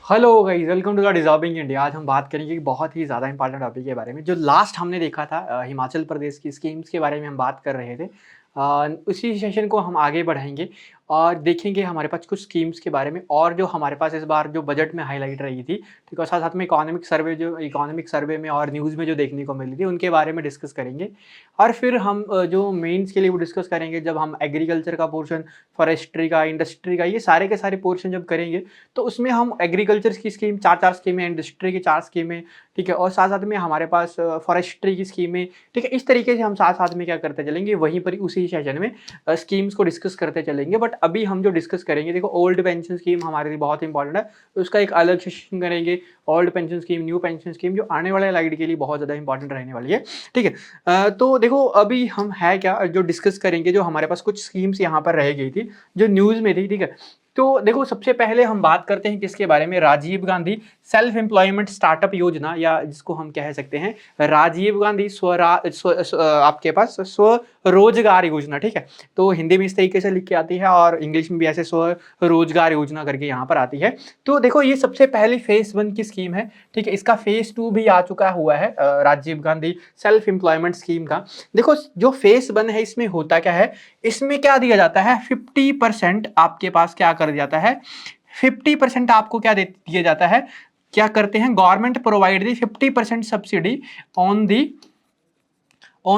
Hello guys, welcome to the deserving India. आज हम बात करेंगे एक बहुत ही ज़्यादा इंपॉर्टेंट टॉपिक के बारे में। जो लास्ट हमने देखा था हिमाचल प्रदेश की स्कीम्स के बारे में हम बात कर रहे थे। उसी सेशन को हम आगे बढ़ाएँगे और देखेंगे हमारे पास कुछ स्कीम्स के बारे में, और जो हमारे पास इस बार जो बजट में हाइलाइट रही थी, ठीक है? साथ-साथ में इकोनॉमिक सर्वे में और न्यूज़ में जो देखने को मिली थी, उनके बारे में डिस्कस करेंगे। और फिर हम जो मेंस के लिए वो डिस्कस करेंगे, जब हम एग्रीकल्चर का पोर्शन, फॉरेस्ट्री का, इंडस्ट्री का, ये सारे के सारे पोर्शन जब करेंगे, तो उसमें हम एग्रीकल्चर की स्कीम 4-4 स्कीमें, इंडस्ट्री की 4 स्कीमें, ठीक है? और साथ-साथ में हमारे पास फॉरेस्ट्री की स्कीमें, ठीक है? इस तरीके से हम साथ-साथ में क्या करते चलेंगे, वहीं पर उसी सेशन में स्कीम्स को डिस्कस करते चलेंगे। बट अभी हम जो डिस्कस करेंगे, देखो ओल्ड पेंशन स्कीम हमारे लिए बहुत इंपॉर्टेंट है, उसका एक अलग सेशन करेंगे। Old pension scheme, new pension scheme जो आने वाले लाइट के लिए बहुत ज़्यादा इंपॉर्टेंट रहने वाली है, ठीक है? तो देखो अभी हम है क्या जो डिस्कस करेंगे, जो हमारे पास कुछ स्कीम्स यहाँ पर रह गई थी, जो न्यूज़ में थी, ठीक है? तो देखो सबसे पहले हम बात करते हैं किसके बारे में, Rajiv Gandhi self employment startup योजना, या जिसको हम कह सकते हैं राजीव गांधी आपके पास स्वरोजगार योजना, ठीक है? तो हिंदी में इस तरीके से लिख के आती है और इंग्लिश में भी ऐसे स्वरोजगार योजना करके यहाँ पर आती है। तो देखो ये सबसे पहली फेज 1 की स्कीम है, ठीक है? इसका फेज 2 भी आ चुका हुआ है Rajiv Gandhi self employment scheme का। देखो जो फेज 1 है, इसमें होता क्या है, इसमें क्या दिया जाता है, 50% आपके पास क्या कर दिया जाता है, 50% आपको क्या दिया जाता है, क्या करते हैं, government provide the 50% subsidy on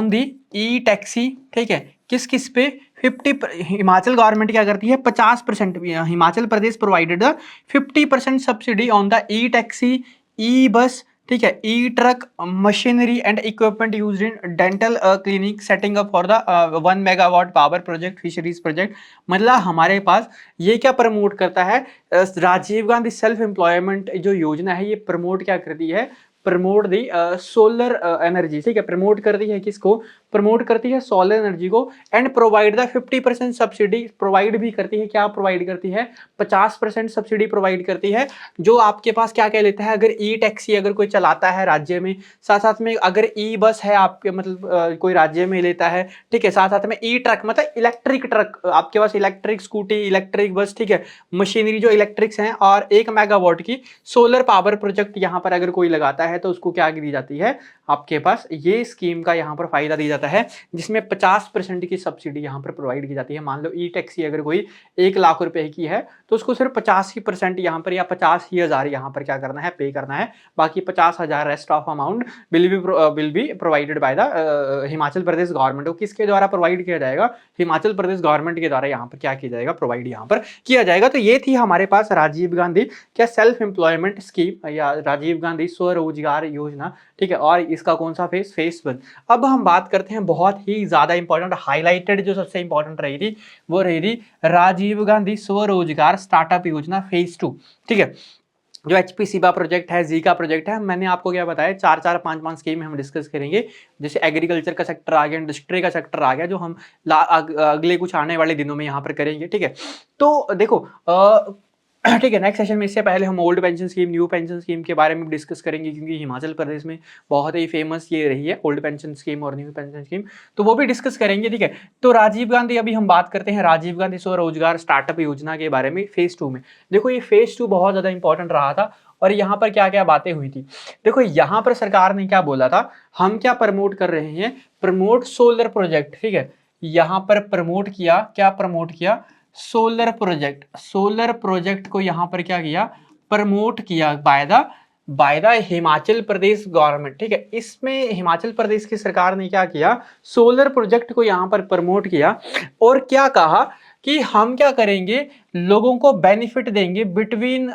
the E taxi, ठीक है? किस किस पे, 50, हिमाचल गवर्नमेंट क्या करती है, 50%, Himachal Pradesh provided the 50% subsidy on the e taxi, e bus, ठीक है, e truck, machinery and equipment used in dental clinic, setting up for the 1 megawatt power project, fisheries project. मतलब हमारे पास ये क्या प्रमोट करता है, राजीव गांधी सेल्फ एम्प्लॉयमेंट जो योजना है, ये प्रमोट क्या करती है, प्रमोट दी सोलर एनर्जी, ठीक है? प्रमोट करती है किसको, प्रमोट करती है सोलर एनर्जी को, and provide the 50% subsidy, provide भी करती है, क्या प्रोवाइड करती है, 50% सब्सिडी प्रोवाइड करती है। जो आपके पास क्या कह लेता है, अगर ई टैक्सी अगर कोई चलाता है राज्य में, साथ साथ में अगर ई बस है आपके, मतलब कोई राज्य में लेता है, ठीक है? साथ साथ में ई ट्रक, मतलब इलेक्ट्रिक ट्रक, आपके पास इलेक्ट्रिक स्कूटी, इलेक्ट्रिक बस, ठीक है? मशीनरी जो इलेक्ट्रिक्स हैं, और 1 मेगावाट की सोलर पावर प्रोजेक्ट यहाँ पर अगर कोई लगाता है, तो उसको क्या दी जाती है, आपके पास ये स्कीम का यहाँ पर फायदा दिया जाता है, जिसमें 50% की सब्सिडी यहाँ पर प्रोवाइड की जाती है। मान लो ई टैक्सी अगर कोई 1 लाख रुपए की है, तो उसको सिर्फ 50% यहाँ पर, या 50,000 यहाँ पर क्या करना है, पे करना है। बाकी 50,000 rest of amount will be provided by the Himachal Pradesh government. किसके द्वारा प्रोवाइड किया जाएगा, हिमाचल प्रदेश गवर्नमेंट के द्वारा यहाँ पर क्या किया जाएगा, प्रोवाइड यहाँ पर किया जाएगा। तो ये थी हमारे पास राजीव गांधी क्या सेल्फ एम्प्लॉयमेंट स्कीम, या राजीव गांधी स्वरोजगार योजना, ठीक है? और इसका कौन सा फेज 1। अब हम बात करते हैं बहुत ही ज्यादा इंपॉर्टेंट, हाईलाइटेड जो सबसे इंपॉर्टेंट रही थी, वो रही थी राजीव गांधी स्वरोजगार स्टार्टअप योजना फेज 2, ठीक है? जो एचपी सिबा प्रोजेक्ट है, जीका प्रोजेक्ट है, मैंने आपको क्या बताया, 4-4 5-5 स्कीम हम डिस्कस करेंगे। जैसे एग्रीकल्चर का सेक्टर आ गया, इंडस्ट्री का सेक्टर आ गया, जो हम अगले कुछ आने वाले दिनों में यहाँ पर करेंगे, ठीक है? तो देखो ठीक है, नेक्स्ट सेशन में, इससे पहले हम old pension scheme, new pension scheme के बारे में डिस्कस करेंगे, क्योंकि हिमाचल प्रदेश में बहुत ही फेमस ये रही है ओल्ड पेंशन स्कीम और न्यू पेंशन स्कीम, तो वो भी डिस्कस करेंगे, ठीक है? तो राजीव गांधी, अभी हम बात करते हैं राजीव गांधी स्वरोजगार स्टार्टअप योजना के बारे में फेज 2 में। देखो ये फेज 2 बहुत ज्यादा इंपॉर्टेंट रहा था, और यहाँ पर क्या क्या बातें हुई थी। देखो यहाँ पर सरकार ने क्या बोला था, हम क्या प्रमोट कर रहे हैं, प्रमोट सोलर प्रोजेक्ट, ठीक है? यहाँ पर प्रमोट किया, क्या प्रमोट किया, सोलर प्रोजेक्ट को यहाँ पर क्या किया, प्रमोट किया by the Himachal Pradesh government, ठीक है? इसमें हिमाचल प्रदेश की सरकार ने क्या किया, सोलर प्रोजेक्ट को यहाँ पर प्रमोट किया, और क्या कहा कि हम क्या करेंगे, लोगों को बेनिफिट देंगे between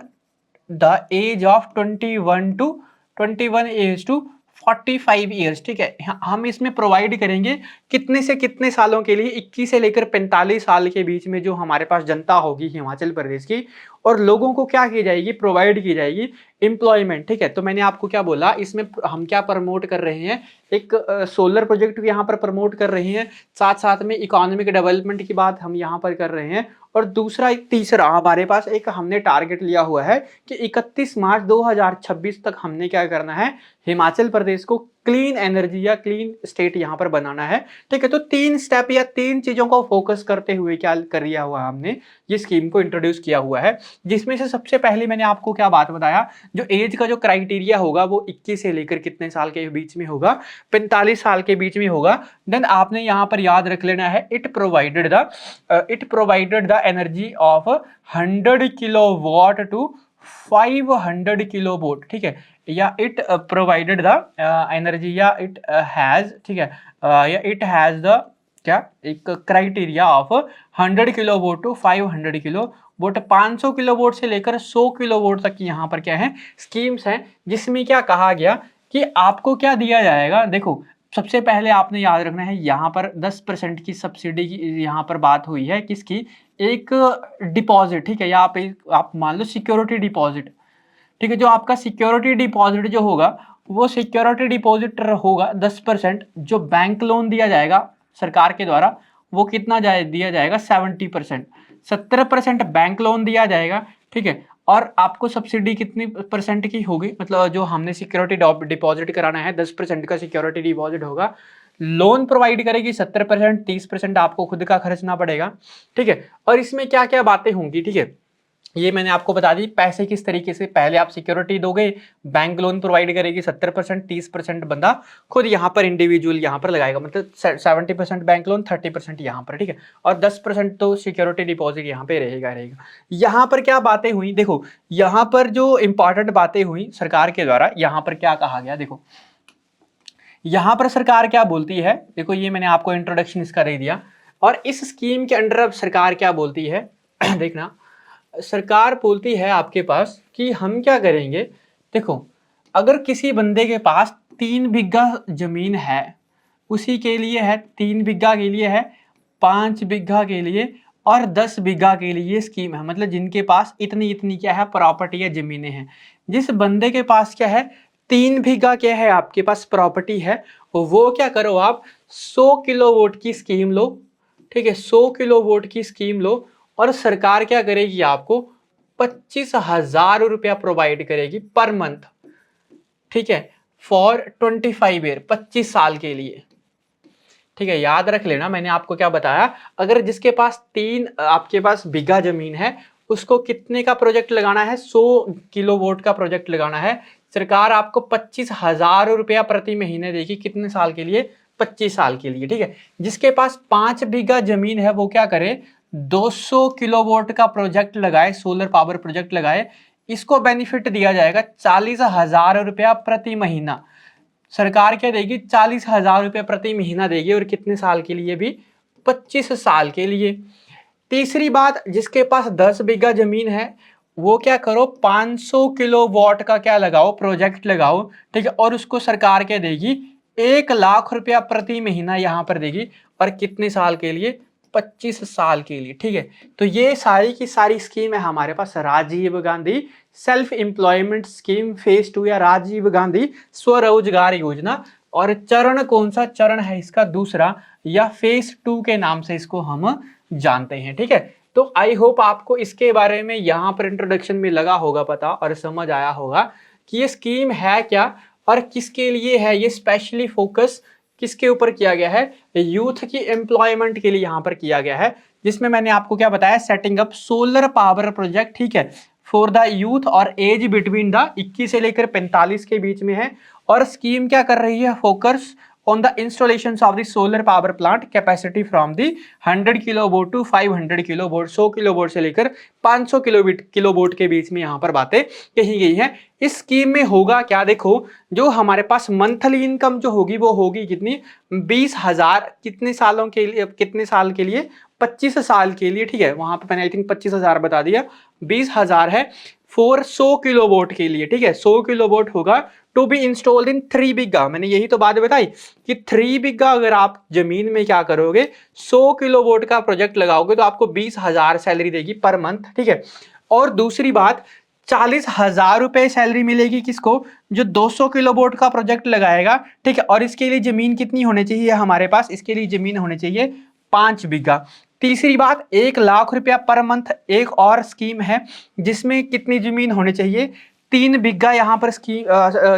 the age of 21 age to 45 years, ठीक है? हम इसमें प्रोवाइड करेंगे कितने से कितने सालों के लिए, 21 से लेकर 45 साल के बीच में जो हमारे पास जनता होगी हिमाचल प्रदेश की, और लोगों को क्या की जाएगी, प्रोवाइड की जाएगी एम्प्लॉयमेंट, ठीक है? तो मैंने आपको क्या बोला, इसमें हम क्या प्रमोट कर रहे हैं, एक सोलर प्रोजेक्ट यहाँ पर प्रमोट कर रहे हैं, साथ साथ में इकोनॉमिक डेवलपमेंट की बात हम यहाँ पर कर रहे हैं, और दूसरा तीसरा हमारे पास एक हमने टारगेट लिया हुआ है कि 31 मार्च 2026 तक हमने क्या करना है, हिमाचल प्रदेश को क्लीन एनर्जी या क्लीन स्टेट यहाँ पर बनाना है। ठीक है, तो 3 स्टेप या 3 चीजों को फोकस करते हुए क्या कर दिया हुआ हमने ये स्कीम को इंट्रोड्यूस किया हुआ है, जिसमें से सबसे पहले मैंने आपको क्या बात बताया, जो एज का जो क्राइटेरिया होगा वो 21 से लेकर कितने साल के बीच में होगा, 45 साल के बीच में होगा। देन आपने यहाँ पर याद रख लेना है it provided the energy of 100 kilowatt to 500 kilowatt. ठीक है, या इट प्रोवाइडेड द एनर्जी या इट हैज, ठीक है, या इट हैज द क्या एक criteria of 100 kilowatt to 500 kilowatt, 500 kilowatt से लेकर 100 किलोवाट तक की यहाँ पर क्या है स्कीम्स हैं, जिसमें क्या कहा गया कि आपको क्या दिया जाएगा। देखो सबसे पहले आपने याद रखना है यहाँ पर 10% की सब्सिडी की यहाँ पर बात हुई है, किसकी, एक डिपॉजिट, ठीक है, या आप मान लो सिक्योरिटी डिपॉजिट। ठीक है, जो आपका सिक्योरिटी डिपॉजिट जो होगा वो सिक्योरिटी डिपॉजिट होगा 10%, जो बैंक लोन दिया जाएगा सरकार के द्वारा वो कितना दिया जाएगा 70%, 70% बैंक लोन दिया जाएगा। ठीक है, और आपको सब्सिडी कितनी परसेंट की होगी, मतलब जो हमने सिक्योरिटी डिपॉजिट कराना है 10% का सिक्योरिटी डिपॉजिट होगा, लोन प्रोवाइड करेगी 70%, 30% आपको खुद का खर्चना पड़ेगा। ठीक है, और इसमें क्या क्या बातें होंगी, ठीक है, ये मैंने आपको बता दी। पैसे किस तरीके से, पहले आप सिक्योरिटी दोगे, बैंक लोन प्रोवाइड करेगी 70%, 30% बंदा खुद यहाँ पर इंडिविजुअल यहाँ पर लगाएगा, मतलब 70% बैंक लोन, 30% यहाँ पर। ठीक है, और 10% तो सिक्योरिटी डिपॉजिट यहाँ पे रहेगा। यहाँ पर क्या बातें हुई, देखो यहाँ पर जो इंपॉर्टेंट बातें हुई सरकार के द्वारा, यहाँ पर क्या कहा गया, देखो यहाँ पर सरकार क्या बोलती है, देखो ये मैंने आपको इंट्रोडक्शन इसका दे दिया, और इस स्कीम के अंडर अब सरकार क्या बोलती है देखना, सरकार बोलती है आपके पास कि हम क्या करेंगे, देखो अगर किसी बंदे के पास 3 बिघा जमीन है, उसी के लिए है 3 बिघा के लिए है, 5 बिघा के लिए और 10 बिघा के लिए स्कीम है, मतलब जिनके पास इतनी इतनी क्या है प्रॉपर्टी या जमीनें हैं। जिस बंदे के पास क्या है 3 बिघा क्या है आपके पास प्रॉपर्टी है, वो क्या करो आप 100 किलोवाट की स्कीम लो। ठीक है, 100 किलोवाट की स्कीम लो और सरकार क्या करेगी आपको 25,000 रुपया प्रोवाइड करेगी पर मंथ। ठीक है, फॉर 25 ईयर, 25 साल के लिए। ठीक है, याद रख लेना मैंने आपको क्या बताया, अगर जिसके पास 3 आपके पास बीघा जमीन है उसको कितने का प्रोजेक्ट लगाना है, 100 किलोवाट का प्रोजेक्ट लगाना है, सरकार आपको 25,000 रुपया प्रति महीने देगी, कितने साल के लिए, 25 साल के लिए। ठीक है, जिसके पास 5 बीघा जमीन है वो क्या करे 200 किलोवाट का प्रोजेक्ट लगाए, सोलर पावर प्रोजेक्ट लगाए, इसको बेनिफिट दिया जाएगा 40,000 रुपया प्रति महीना। सरकार क्या देगी 40,000 रुपया प्रति महीना देगी, और कितने साल के लिए भी 25 साल के लिए। तीसरी बात, जिसके पास 10 बीघा जमीन है वो क्या करो 500 किलोवाट का क्या लगाओ प्रोजेक्ट लगाओ। ठीक है, और उसको सरकार क्या देगी 1 लाख रुपया प्रति महीना यहाँ पर देगी, और कितने साल के लिए 25 साल के लिए। ठीक है, तो ये सारी की सारी स्कीम है हमारे पास Rajiv Gandhi self employment scheme phase 2 या राजीव गांधी स्वरोजगार योजना। और चरण कौन सा चरण है इसका, दूसरा, या फेज 2 के नाम से इसको हम जानते हैं। ठीक है, तो आई होप आपको इसके बारे में यहाँ पर इंट्रोडक्शन में लगा होगा पता और समझ आया होगा कि ये स्कीम है क्या और किसके लिए है, ये स्पेशली फोकस किसके ऊपर किया गया है, यूथ की एम्प्लॉयमेंट के लिए यहाँ पर किया गया है, जिसमें मैंने आपको क्या बताया setting up solar power project. ठीक है, फॉर द यूथ और एज बिटवीन द 21 से लेकर 45 के बीच में है, और स्कीम क्या कर रही है focus on the installations of the solar power plant capacity from the 100 kilowatt to 500 kilowatt, 100 kilowatt से लेकर 500 किलोवाट के बीच में यहाँ पर बातें कही गई हैं। इस स्कीम में होगा क्या, देखो जो हमारे पास मंथली इनकम जो होगी वो होगी कितनी 20,000, कितने सालों के लिए, कितने साल के लिए 25 साल के लिए। ठीक है, वहां पे मैंने आई थिंक 25,000 बता दिया, 20,000 है फॉर 100 किलोवाट के लिए। ठीक है, 100 किलोवाट होगा टू बी इंस्टॉल्ड इन 3 बिघा, मैंने यही तो बात बताई कि 3 बिघा अगर आप जमीन में क्या करोगे 100 किलोवाट का प्रोजेक्ट लगाओगे तो आपको 20,000 सैलरी देगी पर मंथ। ठीक है, और दूसरी बात 40,000 रुपए सैलरी मिलेगी किसको, जो 200 किलोवाट का प्रोजेक्ट लगाएगा। ठीक है, और इसके लिए जमीन कितनी होनी चाहिए हमारे पास, इसके लिए जमीन होनी चाहिए 5 बिघा। तीसरी बात 1 लाख रुपया पर मंथ, एक और स्कीम है जिसमें कितनी जमीन होनी चाहिए 3 बिघा यहाँ पर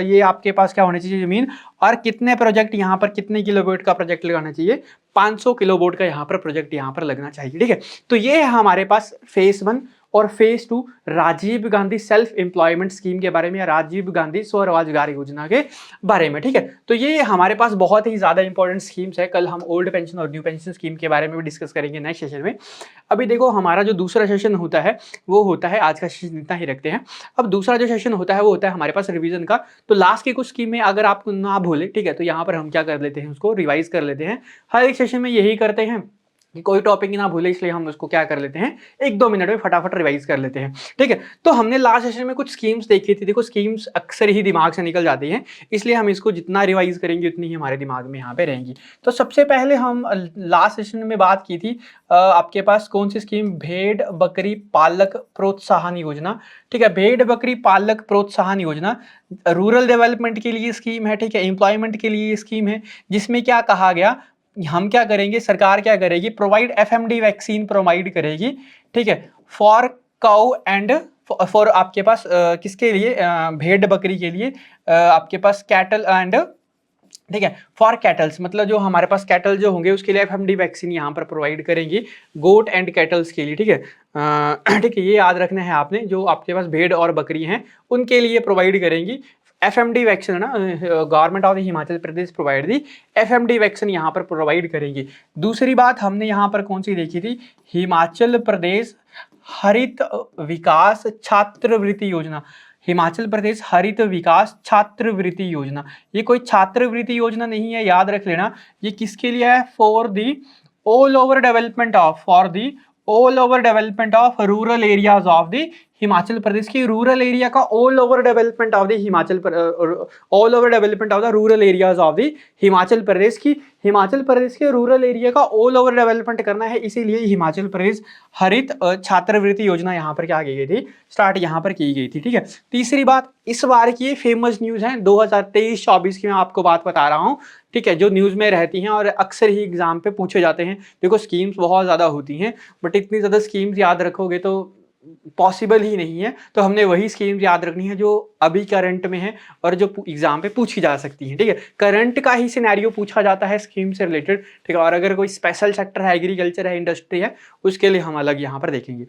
ये आपके पास क्या होनी चाहिए जमीन, और कितने प्रोजेक्ट यहाँ पर कितने किलोवाट का प्रोजेक्ट लगाना चाहिए, 500 किलोवाट का यहाँ पर प्रोजेक्ट यहाँ पर लगना चाहिए। ठीक है, तो ये है हमारे पास फेज 1 और phase 2 Rajiv Gandhi self employment scheme के बारे में या राजीव गांधी स्वरोजगार योजना के बारे में। ठीक है, तो ये हमारे पास बहुत ही ज्यादा इंपॉर्टेंट स्कीम्स है। कल हम ओल्ड पेंशन और न्यू पेंशन स्कीम के बारे में भी डिस्कस करेंगे नेक्स्ट सेशन में। अभी देखो हमारा जो दूसरा सेशन होता है वो होता है, आज का सेशन इतना ही रखते हैं। अब दूसरा जो सेशन होता है वो होता है हमारे पास रिवीजन का। तो लास्ट की कुछ स्कीम में अगर आप ना भूले, ठीक है, तो यहाँ पर हम क्या कर लेते हैं, उसको रिवाइज कर लेते हैं। हर एक सेशन में यही करते हैं कि कोई टॉपिक ना भूले, इसलिए हम उसको क्या कर लेते हैं, 1-2 मिनट में फटाफट रिवाइज कर लेते हैं। ठीक है, तो हमने लास्ट सेशन में कुछ स्कीम्स देखी थी। देखो स्कीम्स अक्सर ही दिमाग से निकल जाती हैं, इसलिए हम इसको जितना रिवाइज करेंगे उतनी ही हमारे दिमाग में यहाँ पे रहेंगी। तो सबसे पहले हम लास्ट सेशन में बात की थी आपके पास कौन सी स्कीम, भेड़ बकरी पालक प्रोत्साहन योजना। ठीक है, भेड़ बकरी पालक प्रोत्साहन योजना रूरल डेवलपमेंट के लिए स्कीम है। ठीक है, एम्प्लॉयमेंट के लिए स्कीम है, जिसमें क्या कहा गया, हम क्या करेंगे, सरकार क्या करेगी, प्रोवाइड एफएमडी वैक्सीन प्रोवाइड करेगी। ठीक है, फॉर काउ एंड फॉर आपके पास किसके लिए, भेड़ बकरी के लिए, आपके पास कैटल एंड, ठीक है, फॉर कैटल्स मतलब जो हमारे पास कैटल जो होंगे उसके लिए एफएमडी वैक्सीन यहाँ पर प्रोवाइड करेंगी, गोट एंड कैटल्स के लिए। ठीक है, ठीक है, ये याद रखना है आपने, जो आपके पास भेड़ और बकरी हैं उनके लिए प्रोवाइड करेंगी एफएमडी वैक्सीन ना, government of Himachal Pradesh provide the FMD vaccine यहाँ पर प्रोवाइड करेंगी। दूसरी बात हमने यहाँ पर कौन सी देखी थी, हिमाचल प्रदेश हरित विकास छात्रवृत्ति योजना। हिमाचल प्रदेश हरित विकास छात्रवृत्ति योजना, ये कोई छात्रवृत्ति योजना नहीं है, याद रख लेना। ये किसके लिए है, for the all over development of, for the all over development of rural areas of the Himachal Pradesh की, रूरल एरिया का all over development of the Himachal, all over development of the rural areas of the Himachal Pradesh की, हिमाचल प्रदेश के rural area का all over development करना है, इसीलिए हिमाचल प्रदेश हरित छात्रवृत्ति योजना यहाँ पर क्या की गई थी, स्टार्ट यहाँ पर की गई थी। ठीक है, तीसरी बात, इस बार की फेमस न्यूज है 2023-24 की मैं आपको बात बता रहा हूँ। ठीक है, जो न्यूज में रहती हैं और अक्सर ही एग्जाम पे पूछे जाते हैं। देखो स्कीम्स बहुत ज्यादा होती हैं, बट इतनी ज्यादा स्कीम्स याद रखोगे तो पॉसिबल ही नहीं है। तो हमने वही स्कीम्स याद रखनी है जो अभी करंट में है और जो एग्जाम पे पूछी जा सकती है। ठीक है, करंट का ही सिनेरियो पूछा जाता है स्कीम से रिलेटेड। ठीक है, और अगर कोई स्पेशल सेक्टर है, एग्रीकल्चर है, इंडस्ट्री है, उसके लिए हम अलग यहाँ पर देखेंगे।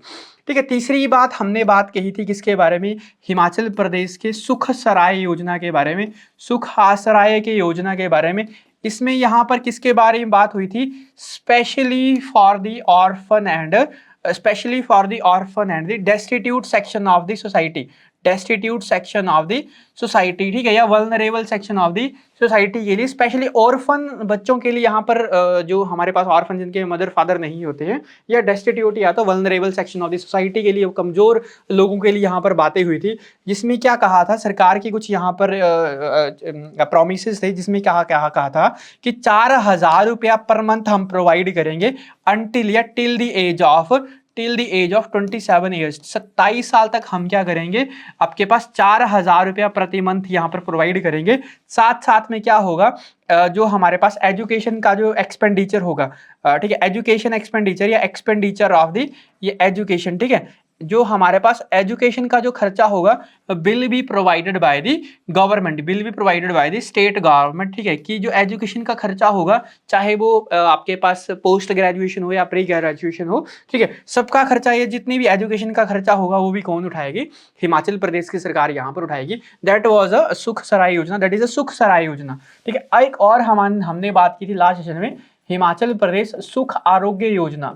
ठीक है, तीसरी बात हमने बात कही थी किसके बारे में, हिमाचल प्रदेश के सुख सराय योजना के बारे में, सुख आसराय के योजना के बारे में। इसमें यहाँ पर किसके बारे में बात हुई थी, specially for the orphan and, especially for the orphan and the destitute section of the society, destitute section of the society। ठीक है, या vulnerable section of the society के लिए, स्पेशली ऑर्फन बच्चों के लिए यहाँ पर जो हमारे पास ऑर्फन जिनके मदर फादर नहीं होते हैं, या डेस्टिट्यूट या तो vulnerable section of the society के लिए, कमजोर लोगों के लिए यहाँ पर बातें हुई थी। जिसमें क्या कहा था, सरकार की कुछ यहाँ पर प्रोमिसेस थे, जिसमें क्या कहा था कि 4,000 रुपया पर मंथ हम प्रोवाइड करेंगे अंटिल या till the age of, till the age of 27 years, 27 साल तक हम क्या करेंगे, आपके पास 4,000 रुपया प्रति मंथ यहाँ पर प्रोवाइड करेंगे। साथ साथ में क्या होगा, जो हमारे पास एजुकेशन का जो एक्सपेंडिचर होगा, ठीक है, एजुकेशन एक्सपेंडिचर या एक्सपेंडिचर ऑफ द ये एजुकेशन, ठीक है, जो हमारे पास एजुकेशन का जो खर्चा होगा, bill be provided by the government, bill be provided by the state government. ठीक है, कि जो एजुकेशन का खर्चा होगा, चाहे वो आपके पास पोस्ट ग्रेजुएशन हो या प्री ग्रेजुएशन हो, ठीक है, सबका खर्चा, ये जितनी भी एजुकेशन का खर्चा होगा वो भी कौन उठाएगी, हिमाचल प्रदेश की सरकार यहाँ पर उठाएगी। दैट वाज अ सुख सराय योजना, दैट इज अ सुख सराय योजना। ठीक है, एक और हमने बात की थी लास्ट सेशन में, हिमाचल प्रदेश सुख आरोग्य योजना।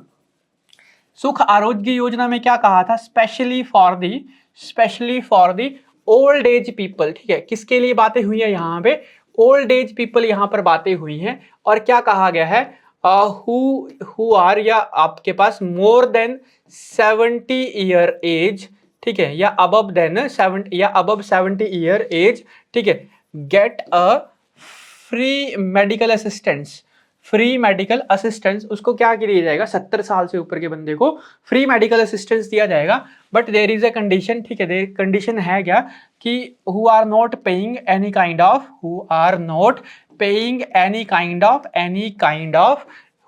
सुख आरोग्य योजना में क्या कहा था, specially for the old age people. ठीक है, किसके लिए बातें हुई है यहाँ पे, ओल्ड एज पीपल यहाँ पर बातें हुई हैं। और क्या कहा गया है, हु आर, या आपके पास मोर देन 70 ईयर एज, ठीक है, या अबव देन 70 या अबव 70 ईयर एज, ठीक है, get a free medical assistance, free medical assistance. उसको क्या दिया जाएगा, 70 साल से ऊपर के बंदे को फ्री मेडिकल असिस्टेंस दिया जाएगा। But there is a condition, ठीक है, कंडीशन है क्या, कि who are not paying any kind of, who are not paying any kind of,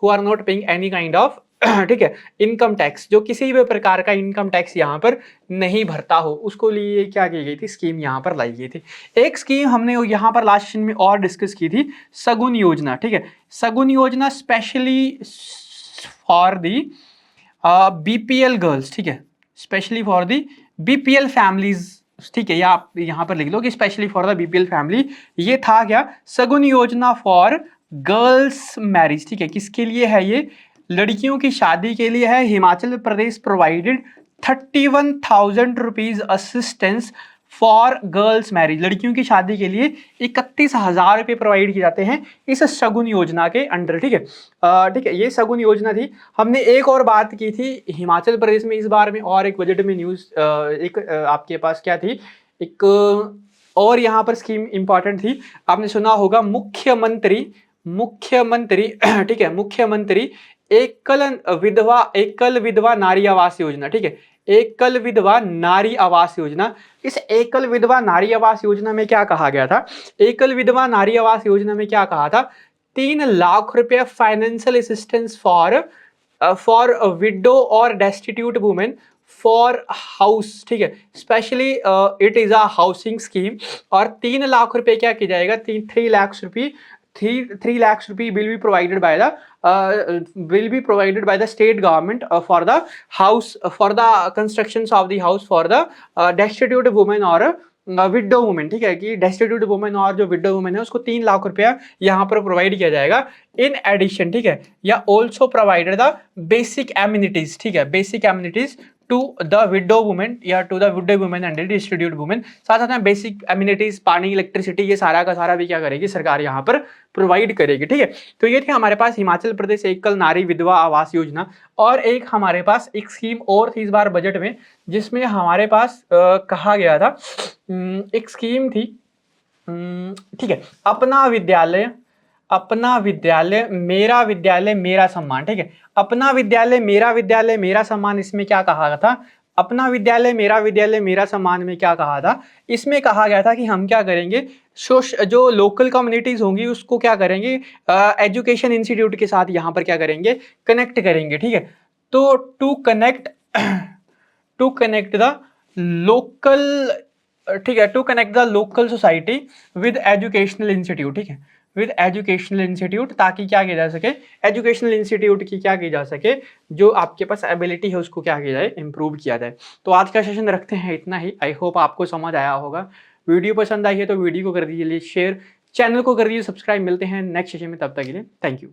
who are not paying any kind of ठीक है, इनकम टैक्स, जो किसी भी प्रकार का इनकम टैक्स यहाँ पर नहीं भरता हो, उसको लिए क्या की गई थी, स्कीम यहाँ पर लाई गई थी। एक स्कीम हमने यहाँ पर लास्ट सेशन में और डिस्कस की थी, सगुन योजना। ठीक है, सगुन योजना specially for the BPL girls. ठीक है, specially for the BPL families. ठीक है, या आप यहाँ पर लिख लो कि specially for the BPL family. ये था क्या, सगुन योजना फॉर गर्ल्स मैरिज। ठीक है, किसके लिए है ये, लड़कियों की शादी के लिए है। Himachal Pradesh provided 31,000 rupees assistance for girls marriage. लड़कियों की शादी के लिए 31,000 रुपये प्रोवाइड किए जाते हैं इस शगुन योजना के अंडर। ठीक है, ठीक है, ये शगुन योजना थी। हमने एक और बात की थी हिमाचल प्रदेश में इस बार में, और एक बजट में न्यूज एक आपके पास क्या थी, एक और यहाँ पर स्कीम इंपॉर्टेंट थी, आपने सुना होगा मुख्यमंत्री ठीक है, मुख्यमंत्री एकल विधवा नारी आवास योजना। ठीक है, एकल विधवा नारी आवास योजना। इस एकल विधवा नारी आवास योजना में क्या कहा गया था, एकल विधवा नारी आवास योजना में क्या कहा था, 3 लाख रुपए फाइनेंशियल असिस्टेंस फॉर विडो और डेस्टिट्यूट वुमेन फॉर हाउस। ठीक है, specially it is a housing scheme. और 3 लाख रुपए क्या किया जाएगा, 3 लाख रुपए 3 lakhs rupee will be provided by the state government for the house, for the constructions of the house for the destitute women or window women. ठीक है, कि destitute women और जो विडो वुमेन है उसको 3 लाख रुपया यहाँ पर प्रोवाइड किया जाएगा। इन एडिशन, ठीक है, या also provided the basic amenities. ठीक है, basic amenities to the widow women या to the widow women and distribute women. साथ साथ में बेसिक एमिनिटीज, पानी, इलेक्ट्रिसिटी, ये सारा का सारा भी क्या करेगी, सरकार यहाँ पर प्रोवाइड करेगी। ठीक है, तो ये थी हमारे पास हिमाचल प्रदेश एकल नारी विधवा आवास योजना। और एक हमारे पास एक स्कीम और थी इस बार बजट में, जिसमें हमारे पास कहा गया था, एक स्कीम थी, ठीक है, अपना विद्यालय मेरा सम्मान। ठीक है, अपना विद्यालय मेरा सम्मान। इसमें क्या कहा था, अपना विद्यालय मेरा सम्मान में क्या कहा था, इसमें कहा गया था कि हम क्या करेंगे, जो लोकल कम्युनिटीज होंगी उसको क्या करेंगे, एजुकेशन इंस्टीट्यूट के साथ यहाँ पर क्या करेंगे, कनेक्ट करेंगे। ठीक है, तो टू कनेक्ट द लोकल, ठीक है, to connect the local society with educational institute. ठीक है, विद एजुकेशनल इंस्टीट्यूट, ताकि क्या किया जा सके, एजुकेशनल इंस्टीट्यूट की क्या की जा सके, जो आपके पास एबिलिटी है उसको क्या किया जाए, इंप्रूव किया जाए। तो आज का सेशन रखते हैं इतना ही। आई होप आपको समझ आया होगा। वीडियो पसंद आई है तो वीडियो को कर दीजिए शेयर, चैनल को कर दीजिए सब्सक्राइब। मिलते हैं नेक्स्ट सेशन में, तब तक के लिए थैंक यू।